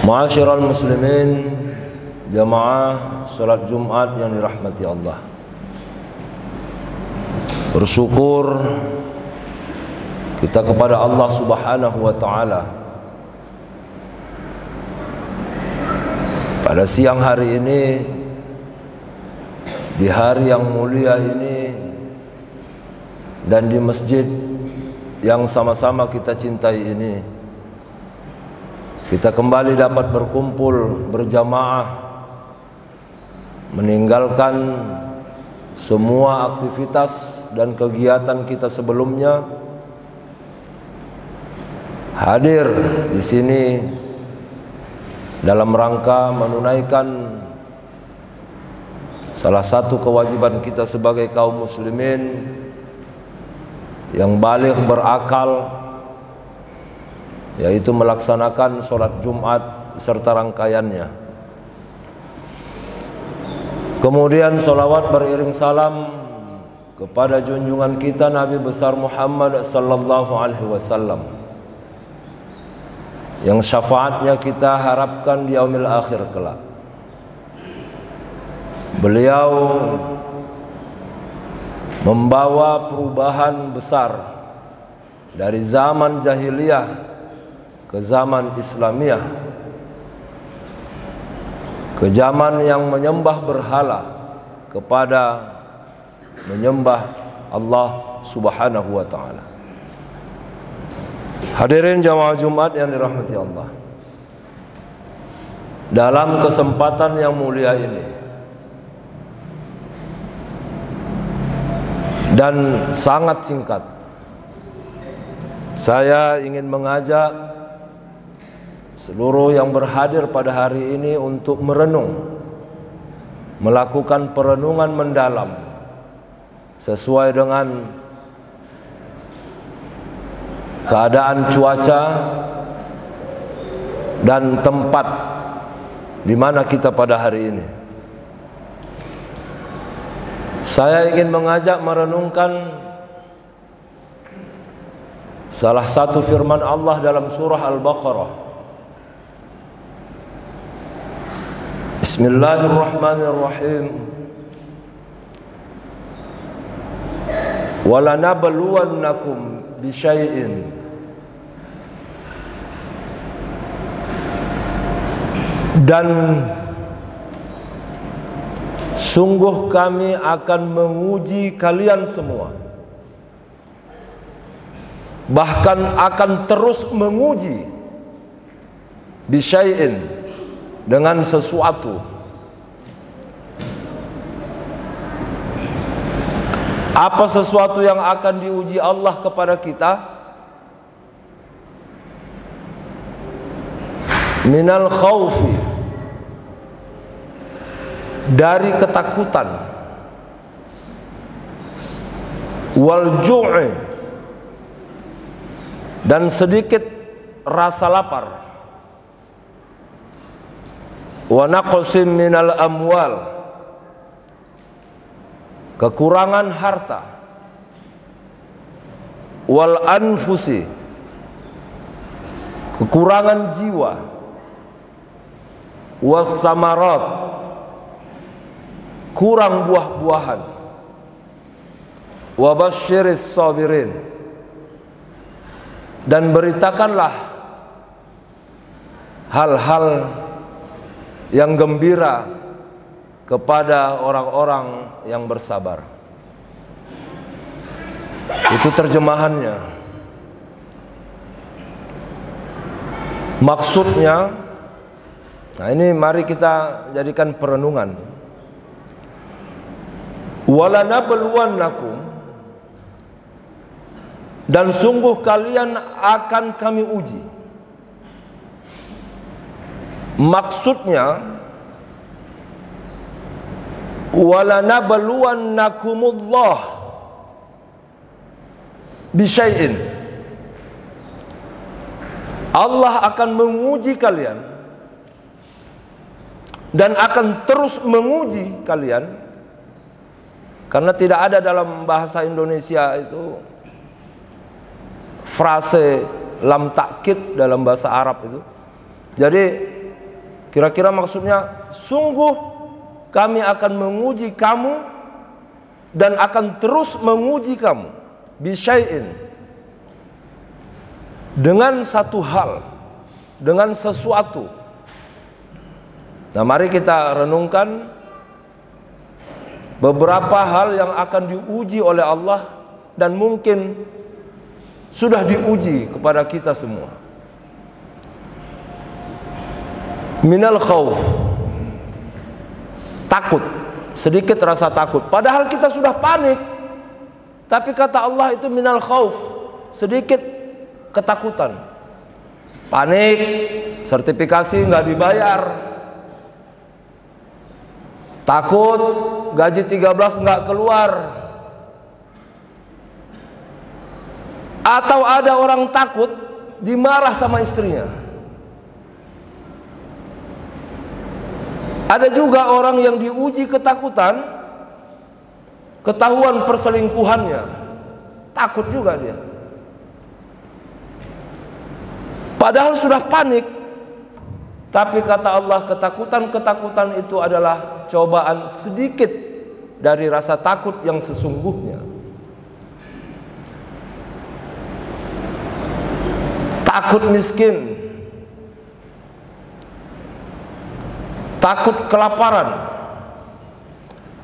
Ma'asyiral muslimin, jamaah salat Jumat yang dirahmati Allah. Bersyukur kita kepada Allah Subhanahu wa taala pada siang hari ini, di hari yang mulia ini, dan di masjid yang sama-sama kita cintai ini, kita kembali dapat berkumpul berjamaah, meninggalkan semua aktivitas dan kegiatan kita sebelumnya, hadir di sini dalam rangka menunaikan salah satu kewajiban kita sebagai kaum muslimin yang baligh berakal, yaitu melaksanakan sholat Jumat serta rangkaiannya. Kemudian sholawat beriring salam kepada junjungan kita Nabi besar Muhammad sallallahu alaihi wasallam, yang syafaatnya kita harapkan di yaumil akhir kelak. Beliau membawa perubahan besar dari zaman jahiliyah ke zaman Islamiyah, ke zaman yang menyembah berhala kepada menyembah Allah Subhanahu wa taala. Hadirin jamaah Jumat yang dirahmati Allah, dalam kesempatan yang mulia ini dan sangat singkat, saya ingin mengajak seluruh yang berhadir pada hari ini untuk merenung, melakukan perenungan mendalam sesuai dengan keadaan cuaca dan tempat di mana kita pada hari ini. Saya ingin mengajak merenungkan salah satu firman Allah dalam surah Al-Baqarah. Bismillahirrahmanirrahim. Walanabluwannakum bisyai'in dan sungguh kami akan menguji kalian semua, bahkan akan terus menguji, bisyai'in, dengan sesuatu. Apa sesuatu yang akan diuji Allah kepada kita? Minal khawfi, dari ketakutan, wal ju'i, dan sedikit rasa lapar, wa naqsim minal amwal, kekurangan harta, wal anfusi, kekurangan jiwa, was samarat, kurang buah-buahan, wa basyiris sabirin, dan beritakanlah hal-hal yang gembira kepada orang-orang yang bersabar. Itu terjemahannya. Maksudnya, nah ini mari kita jadikan perenungan. Walanabluwannakum, dan sungguh kalian akan kami uji. Maksudnya, walanabluwannakumullah bisyai'in, Allah akan menguji kalian dan akan terus menguji kalian, karena tidak ada dalam bahasa Indonesia itu frase lam takkid dalam bahasa Arab itu. Jadi Kira-kira maksudnya, sungguh kami akan menguji kamu dan akan terus menguji kamu bisyai'in, dengan satu hal, dengan sesuatu. Nah, mari kita renungkan beberapa hal yang akan diuji oleh Allah dan mungkin sudah diuji kepada kita semua. Minal khauf, takut, sedikit rasa takut. Padahal kita sudah panik, tapi kata Allah itu minal khauf, sedikit ketakutan. Panik, sertifikasi nggak dibayar, takut gaji 13 nggak keluar, atau ada orang takut dimarah sama istrinya. Ada juga orang yang diuji ketakutan, ketahuan perselingkuhannya, takut juga dia. Padahal sudah panik, tapi kata Allah, ketakutan-ketakutan itu adalah cobaan sedikit dari rasa takut yang sesungguhnya. Takut miskin, takut kelaparan,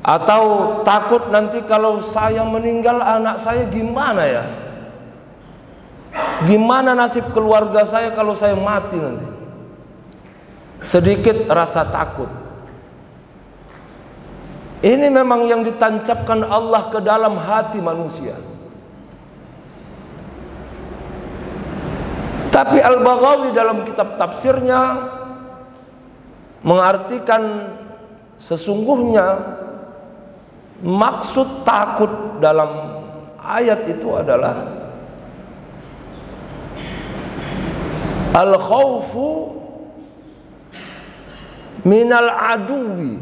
atau takut nanti kalau saya meninggal anak saya gimana ya? Gimana nasib keluarga saya kalau saya mati nanti? Sedikit rasa takut. Ini memang yang ditancapkan Allah ke dalam hati manusia. Tapi Al-Baghawi dalam kitab tafsirnya mengartikan sesungguhnya maksud takut dalam ayat itu adalah al-khawfu minal aduwi,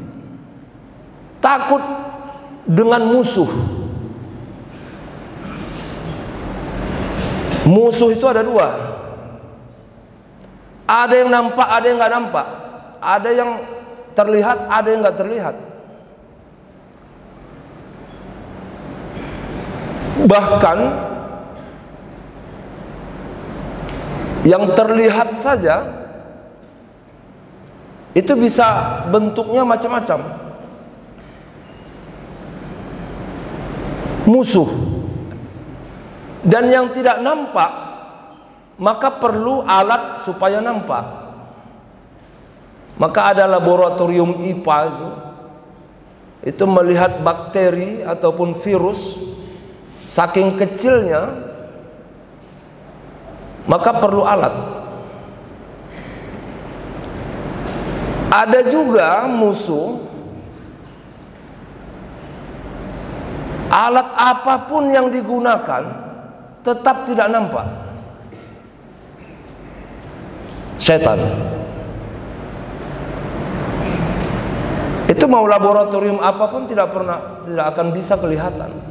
takut dengan musuh. Musuh itu ada dua, ada yang nampak, ada yang nggak nampak, ada yang terlihat, ada yang nggak terlihat. Bahkan yang terlihat saja itu bisa bentuknya macam-macam. Musuh. Dan yang tidak nampak, maka perlu alat supaya nampak. Maka ada laboratorium IPA itu melihat bakteri ataupun virus, saking kecilnya maka perlu alat. Ada juga musuh, alat apapun yang digunakan tetap tidak nampak. Setan. Itu mau laboratorium apapun tidak akan bisa kelihatan.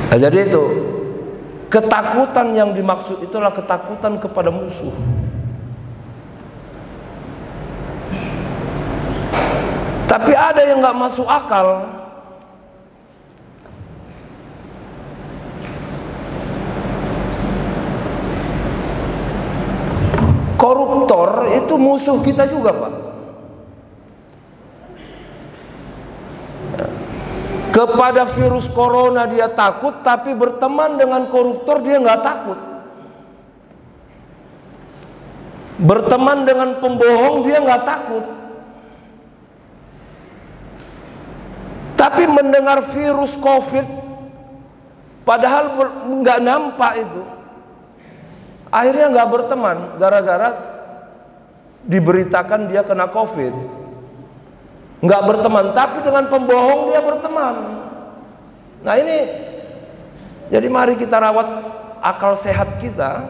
Nah, jadi itu ketakutan yang dimaksud itulah ketakutan kepada musuh. Tapi ada yang nggak masuk akal. Koruptor itu musuh kita juga, Pak. Kepada virus corona dia takut, tapi berteman dengan koruptor dia nggak takut. Berteman dengan pembohong dia nggak takut. Tapi mendengar virus COVID, padahal nggak nampak itu, akhirnya nggak berteman gara-gara diberitakan dia kena COVID. Nggak berteman, tapi dengan pembohong dia berteman. Nah ini, jadi mari kita rawat akal sehat kita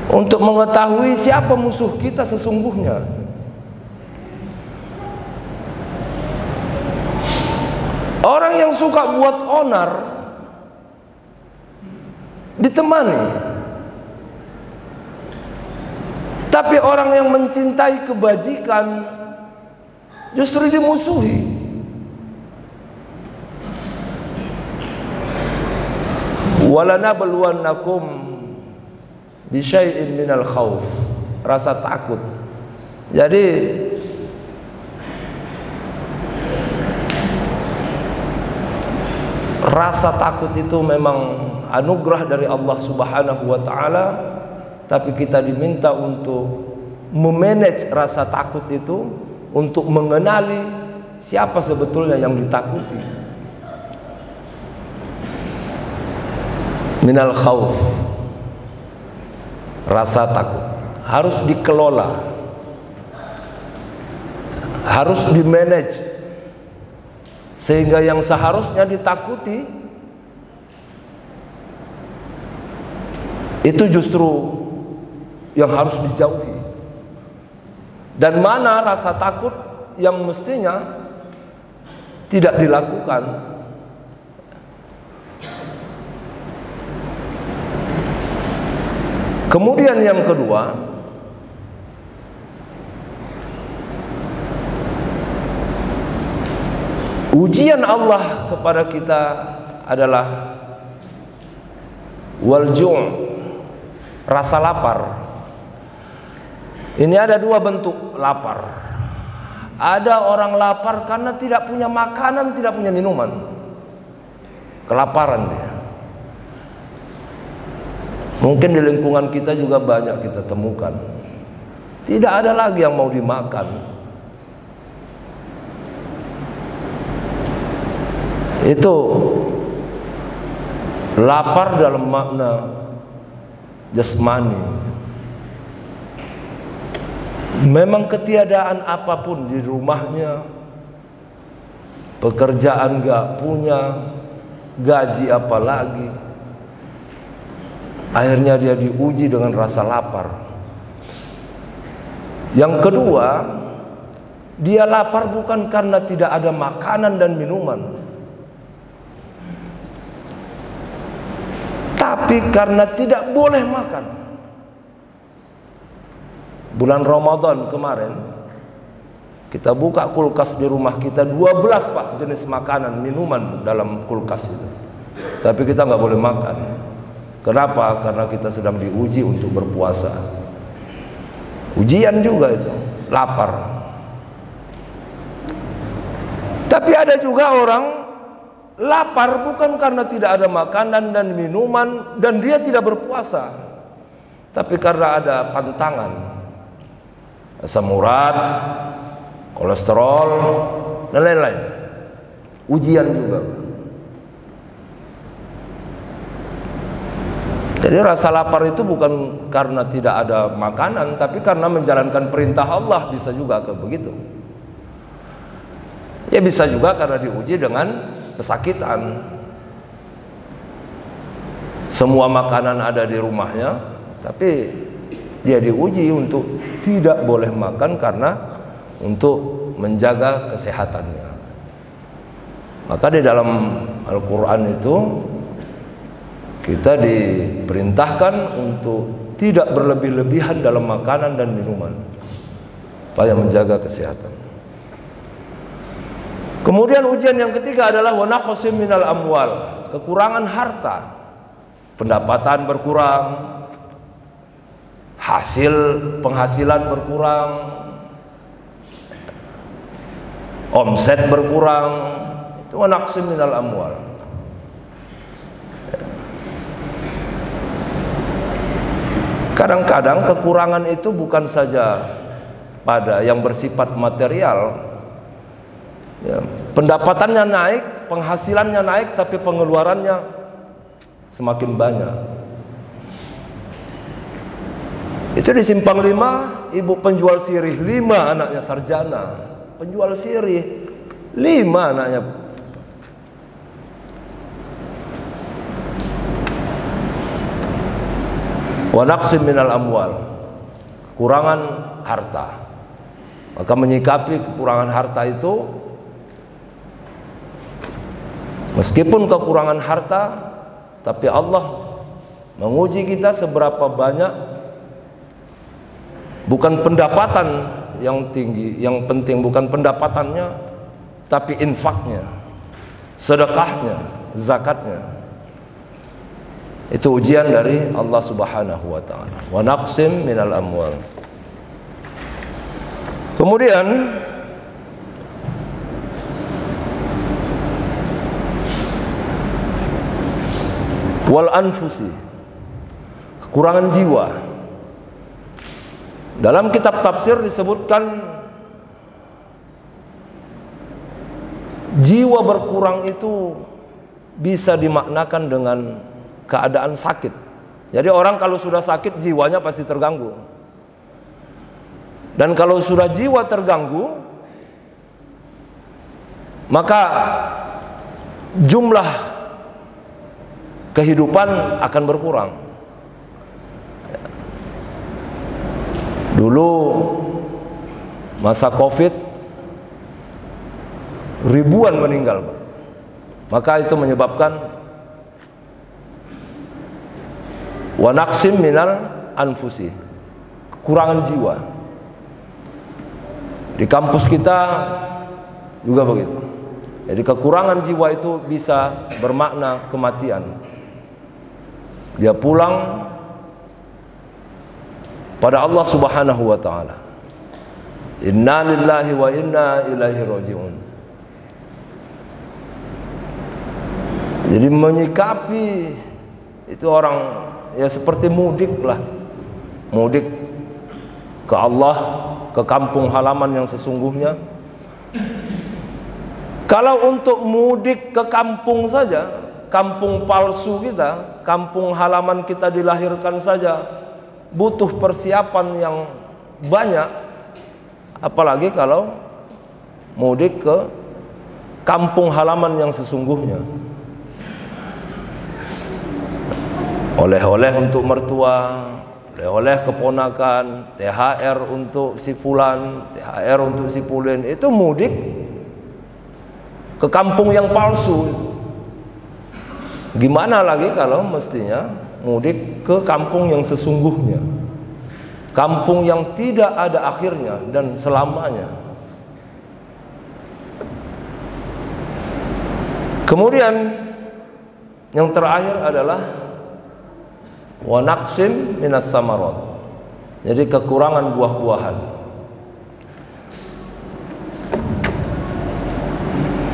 untuk mengetahui siapa musuh kita sesungguhnya. Orang yang suka buat onar ditemani. Tapi orang yang mencintai kebajikan justru dimusuhi. Walanabluwannakum bisyai'in minal khauf, rasa takut. Jadi rasa takut itu memang anugerah dari Allah Subhanahu wa taala, tapi kita diminta untuk memanage rasa takut itu, untuk mengenali siapa sebetulnya yang ditakuti. Minal khauf, rasa takut harus dikelola, harus dimanage, sehingga yang seharusnya ditakuti itu justru yang harus dijauhi. Dan mana rasa takut yang mestinya tidak dilakukan. Kemudian yang kedua, ujian Allah kepada kita adalah wal-ju', rasa lapar. Ini ada dua bentuk lapar. Ada orang lapar karena tidak punya makanan, tidak punya minuman, kelaparan dia. Mungkin di lingkungan kita juga banyak kita temukan, tidak ada lagi yang mau dimakan. Itu lapar dalam makna jasmani. Memang ketiadaan apapun di rumahnya, pekerjaan gak punya, gaji apalagi, akhirnya dia diuji dengan rasa lapar. Yang kedua, dia lapar bukan karena tidak ada makanan dan minuman, tapi karena tidak boleh makan. Bulan Ramadan kemarin kita buka kulkas di rumah kita, 12 Pak jenis makanan, minuman dalam kulkas itu, tapi kita nggak boleh makan. Kenapa? Karena kita sedang diuji untuk berpuasa. Ujian juga itu, lapar. Tapi ada juga orang lapar bukan karena tidak ada makanan dan minuman dan dia tidak berpuasa, tapi karena ada pantangan, asam urat, kolesterol, dan lain-lain. Ujian juga. Jadi rasa lapar itu bukan karena tidak ada makanan, tapi karena menjalankan perintah Allah, bisa juga begitu. Ya bisa juga karena diuji dengan kesakitan. Semua makanan ada di rumahnya, tapi dia diuji untuk tidak boleh makan karena untuk menjaga kesehatannya. Maka di dalam Al-Quran itu kita diperintahkan untuk tidak berlebih-lebihan dalam makanan dan minuman supaya menjaga kesehatan. Kemudian ujian yang ketiga adalah wa naqsim minal amwal, kekurangan harta, pendapatan berkurang, hasil penghasilan berkurang, omset berkurang, itu wa naqsim minal amwal. Kadang-kadang kekurangan itu bukan saja pada yang bersifat material, ya, pendapatannya naik, penghasilannya naik, tapi pengeluarannya semakin banyak. Itu di Simpang 5, ibu penjual sirih, 5 anaknya sarjana, penjual sirih, 5 anaknya. Wa naqsim minal amwal, kekurangan harta. Maka menyikapi kekurangan harta itu, meskipun kekurangan harta, tapi Allah menguji kita seberapa banyak, bukan pendapatan yang tinggi, yang penting bukan pendapatannya, tapi infaknya, sedekahnya, zakatnya. Itu ujian dari Allah Subhanahu wa taala. Wa naqsim minal amwal. Kemudian wal anfusi, kekurangan jiwa. Dalam kitab tafsir disebutkan jiwa berkurang itu bisa dimaknakan dengan keadaan sakit. Jadi orang kalau sudah sakit jiwanya pasti terganggu. Dan kalau sudah jiwa terganggu, maka jumlah kehidupan akan berkurang. Dulu masa Covid ribuan meninggal, maka itu menyebabkan wa naqsim minal anfusi, kekurangan jiwa. Di kampus kita juga begitu. Jadi kekurangan jiwa itu bisa bermakna kematian. Dia pulang pada Allah Subhanahu wa taala. Inna lillahi wa inna ilaihi raji'un. Jadi menyikapi itu orang ya seperti mudik lah. Mudik ke Allah, ke kampung halaman yang sesungguhnya. Kalau untuk mudik ke kampung saja, kampung palsu kita, kampung halaman kita dilahirkan saja, butuh persiapan yang banyak. Apalagi kalau mudik ke kampung halaman yang sesungguhnya. Oleh-oleh untuk mertua, oleh-oleh keponakan, THR untuk si fulan, THR untuk si pulin, itu mudik ke kampung yang palsu. Gimana lagi kalau mestinya mudik ke kampung yang sesungguhnya, kampung yang tidak ada akhirnya dan selamanya. Kemudian yang terakhir adalah wa naqsim minas samarat, jadi kekurangan buah-buahan.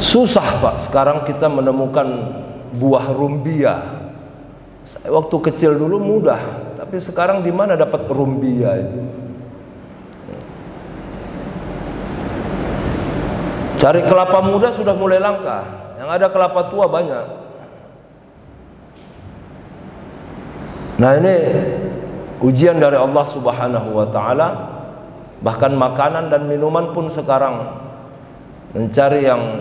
Susah Pak sekarang kita menemukan buah rumbia. Waktu kecil dulu mudah, tapi sekarang di mana dapat rumbia itu? Cari kelapa muda sudah mulai langka, yang ada kelapa tua banyak. Nah ini ujian dari Allah Subhanahu wa taala. Bahkan makanan dan minuman pun sekarang mencari yang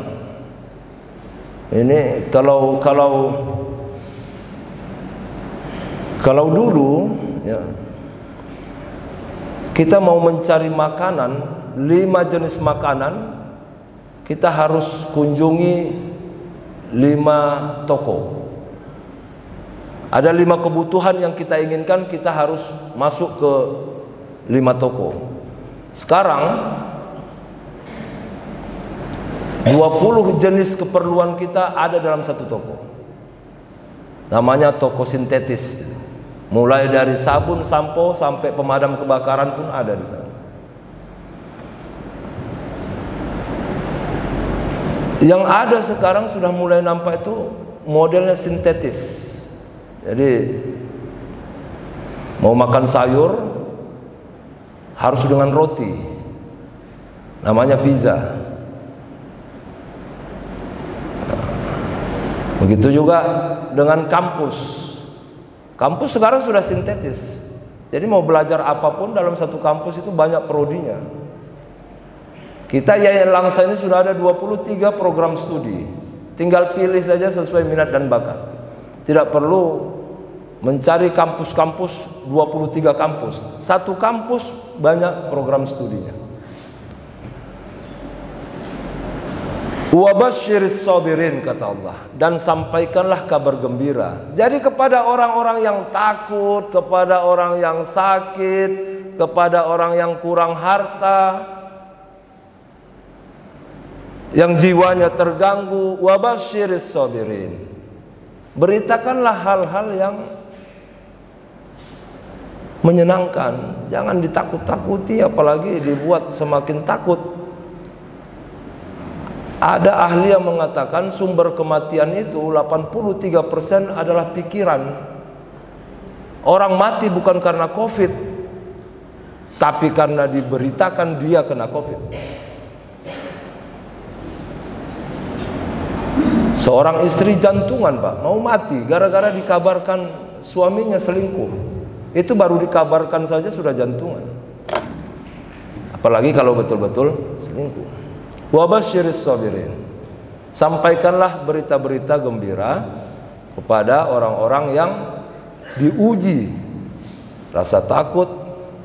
ini. Kalau dulu ya, kita mau mencari makanan, 5 jenis makanan, kita harus kunjungi 5 toko. Ada 5 kebutuhan yang kita inginkan, kita harus masuk ke 5 toko. Sekarang 20 jenis keperluan kita ada dalam satu toko. Namanya toko sintetis. Mulai dari sabun, sampo sampai pemadam kebakaran pun ada di sana. Yang ada sekarang sudah mulai nampak itu modelnya sintetis. Jadi mau makan sayur harus dengan roti. Namanya pizza. Begitu juga dengan kampus. Kampus sekarang sudah sintetis. Jadi mau belajar apapun dalam satu kampus itu banyak prodinya. Kita Yayasan Langsa ini sudah ada 23 program studi. Tinggal pilih saja sesuai minat dan bakat. Tidak perlu mencari kampus-kampus, 23 kampus. Satu kampus banyak program studinya. Wa basyiris sabirin, kata Allah, dan sampaikanlah kabar gembira. Jadi kepada orang-orang yang takut, kepada orang yang sakit, kepada orang yang kurang harta, yang jiwanya terganggu, wa basyiris sabirin, beritakanlah hal-hal yang menyenangkan, jangan ditakut-takuti, apalagi dibuat semakin takut. Ada ahli yang mengatakan sumber kematian itu 83% adalah pikiran. Orang mati bukan karena COVID, tapi karena diberitakan dia kena COVID. Seorang istri jantungan, Pak, mau mati gara-gara dikabarkan suaminya selingkuh. Itu baru dikabarkan saja sudah jantungan, apalagi kalau betul-betul selingkuh. Wa basyiris sabirin, sampaikanlah berita-berita gembira kepada orang-orang yang diuji rasa takut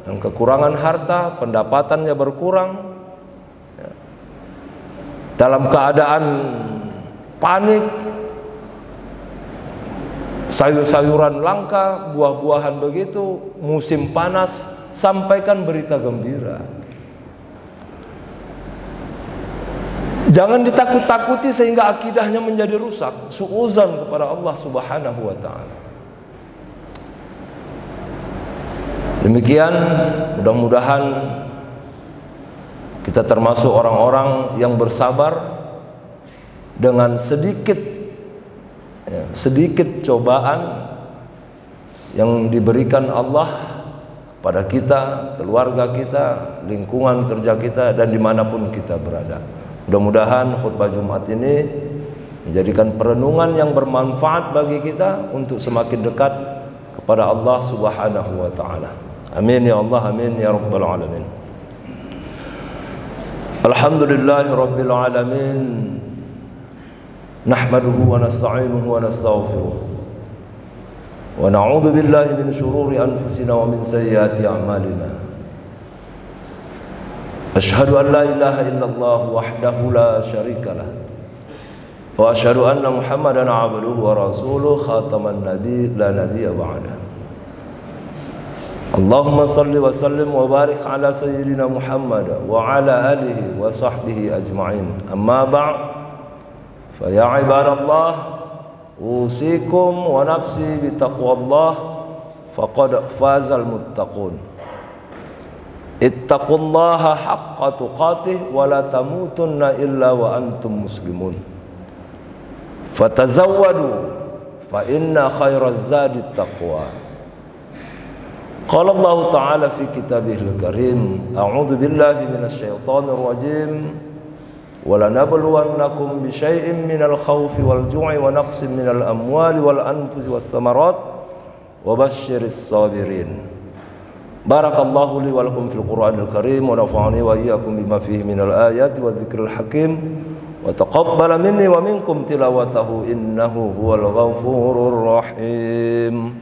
dan kekurangan harta, pendapatannya berkurang, dalam keadaan panik, sayur-sayuran langka, buah-buahan begitu, musim panas. Sampaikan berita gembira. Jangan ditakut-takuti sehingga akidahnya menjadi rusak, suuzan kepada Allah Subhanahu wa taala. Demikian, mudah-mudahan kita termasuk orang-orang yang bersabar dengan sedikit cobaan yang diberikan Allah pada kita, keluarga kita, lingkungan kerja kita, dan dimanapun kita berada. Mudah-mudahan khutbah Jumat ini menjadikan perenungan yang bermanfaat bagi kita untuk semakin dekat kepada Allah Subhanahu wa taala. Amin ya Allah, amin ya rabbal alamin. Alhamdulillahi rabbil alamin. Nahmaduhu wa nasta'inuhu wa nastaghfiruh. Wa na'udzu billahi min shururi anfusina wa min sayyiati a'malina. Asyhadu an la ilaha illallah wahdahu la syarika lah, wa asyhadu anna Muhammadan abduhu wa rasuluh khataman nabi la nabiyya ba'da. Allahumma salli wa sallim wa barik ala sayyidina Muhammad wa ala alihi wa sahbihi ajma'in. Amma ba'd, fa ya ibadallah, usikum wa nafsi bi taqwallah, faqad fazal muttaqun. Ittaqullaha haqqa tuqatih wa la tamutunna illa wa antum muslimun. Fatazawwadu fa inna khairaz zadi taqwa. Qala Allah Ta'ala fi kitabihil karim, a'udzu billahi minasy syaithanir rajim. Wa lanabluwannakum bi syai'in minal khaufi wal ju'i wa naqsin minal amwali wal anfusi was samarat wa basyiris sabirin. Barakallahu li wa lakum fil Qur'anil Karim wa nafa'ani wa iyyakum bima fihi minal ayati wa dzikril hakim wa taqabbala minni wa minkum tilawatahu innahu huwal ghafurur rahim.